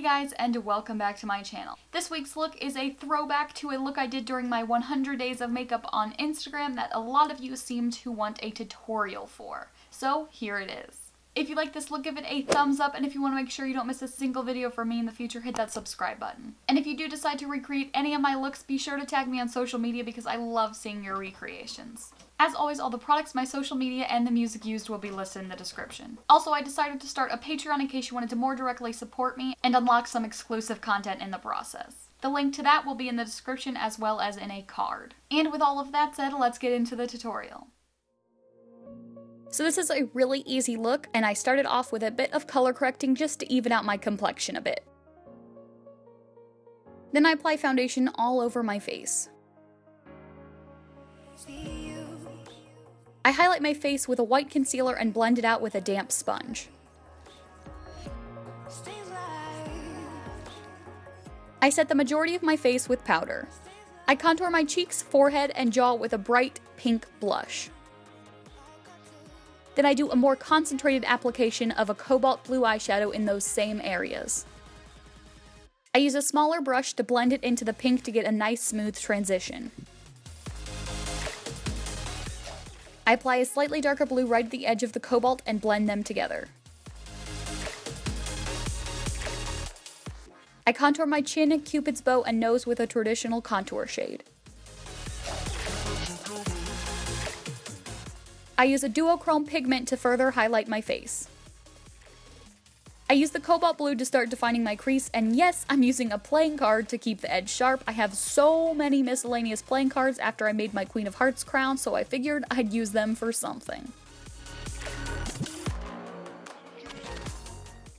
guys, and welcome back to my channel. This week's look is a throwback to a look I did during my 100 days of makeup on Instagram that a lot of you seem to want a tutorial for. So here it is. If you like this look, give it a thumbs up, and if you want to make sure you don't miss a single video from me in the future, hit that subscribe button. And if you do decide to recreate any of my looks, be sure to tag me on social media because I love seeing your recreations. As always, all the products, my social media, and the music used will be listed in the description. Also, I decided to start a Patreon in case you wanted to more directly support me and unlock some exclusive content in the process. The link to that will be in the description as well as in a card. And with all of that said, let's get into the tutorial. So this is a really easy look, and I started off with a bit of color correcting just to even out my complexion a bit. Then I apply foundation all over my face. I highlight my face with a white concealer and blend it out with a damp sponge. I set the majority of my face with powder. I contour my cheeks, forehead, and jaw with a bright pink blush. Then I do a more concentrated application of a cobalt blue eyeshadow in those same areas. I use a smaller brush to blend it into the pink to get a nice smooth transition. I apply a slightly darker blue right at the edge of the cobalt and blend them together. I contour my chin, cupid's bow, and nose with a traditional contour shade. I use a duochrome pigment to further highlight my face. I use the cobalt blue to start defining my crease, and yes, I'm using a playing card to keep the edge sharp. I have so many miscellaneous playing cards after I made my Queen of Hearts crown, so I figured I'd use them for something.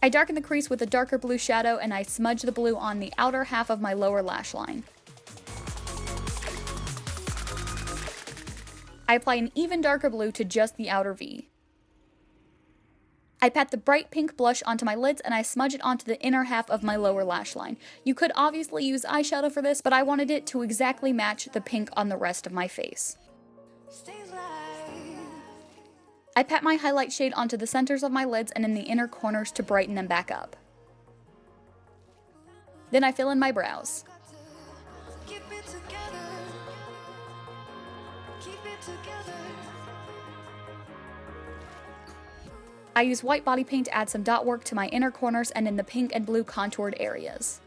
I darken the crease with a darker blue shadow, and I smudge the blue on the outer half of my lower lash line. I apply an even darker blue to just the outer V. I pat the bright pink blush onto my lids and I smudge it onto the inner half of my lower lash line. You could obviously use eyeshadow for this, but I wanted it to exactly match the pink on the rest of my face. I pat my highlight shade onto the centers of my lids and in the inner corners to brighten them back up. Then I fill in my brows. I use white body paint to add some dot work to my inner corners and in the pink and blue contoured areas.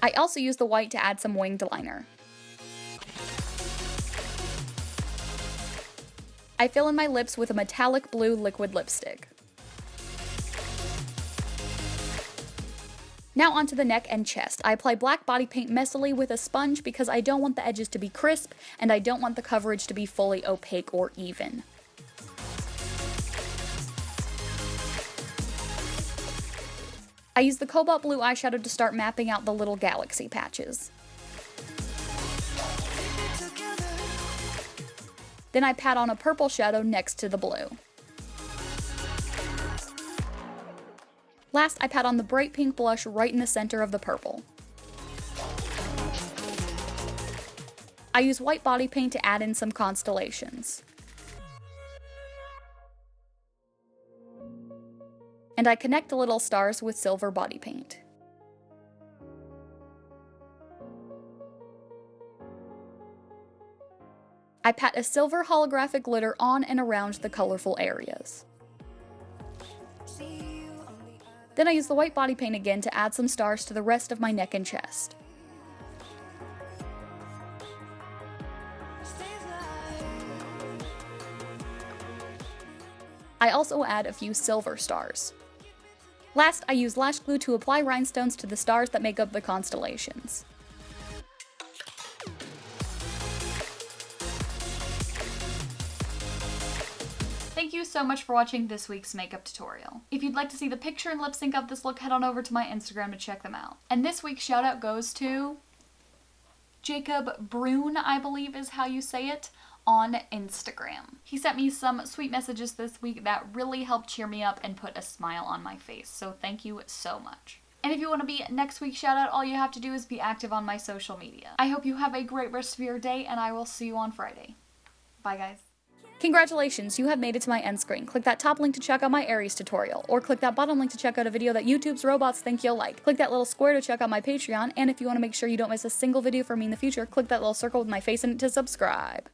I also use the white to add some winged liner. I fill in my lips with a metallic blue liquid lipstick. Now onto the neck and chest. I apply black body paint messily with a sponge because I don't want the edges to be crisp and I don't want the coverage to be fully opaque or even. I use the cobalt blue eyeshadow to start mapping out the little galaxy patches. Then I pat on a purple shadow next to the blue. Last, I pat on the bright pink blush right in the center of the purple. I use white body paint to add in some constellations. And I connect the little stars with silver body paint. I pat a silver holographic glitter on and around the colorful areas. Then I use the white body paint again to add some stars to the rest of my neck and chest. I also add a few silver stars. Last, I use lash glue to apply rhinestones to the stars that make up the constellations. Thank you so much for watching this week's makeup tutorial. If you'd like to see the picture and lip sync of this look, head on over to my Instagram to check them out. And this week's shout out goes to Jacob Brune, I believe is how you say it, on Instagram. He sent me some sweet messages this week that really helped cheer me up and put a smile on my face, so thank you so much. And if you want to be next week's shout out, all you have to do is be active on my social media. I hope you have a great rest of your day, and I will see you on Friday. Bye guys. Congratulations, you have made it to my end screen. Click that top link to check out my Aries tutorial, or click that bottom link to check out a video that YouTube's robots think you'll like. Click that little square to check out my Patreon, and if you want to make sure you don't miss a single video from me in the future, click that little circle with my face in it to subscribe.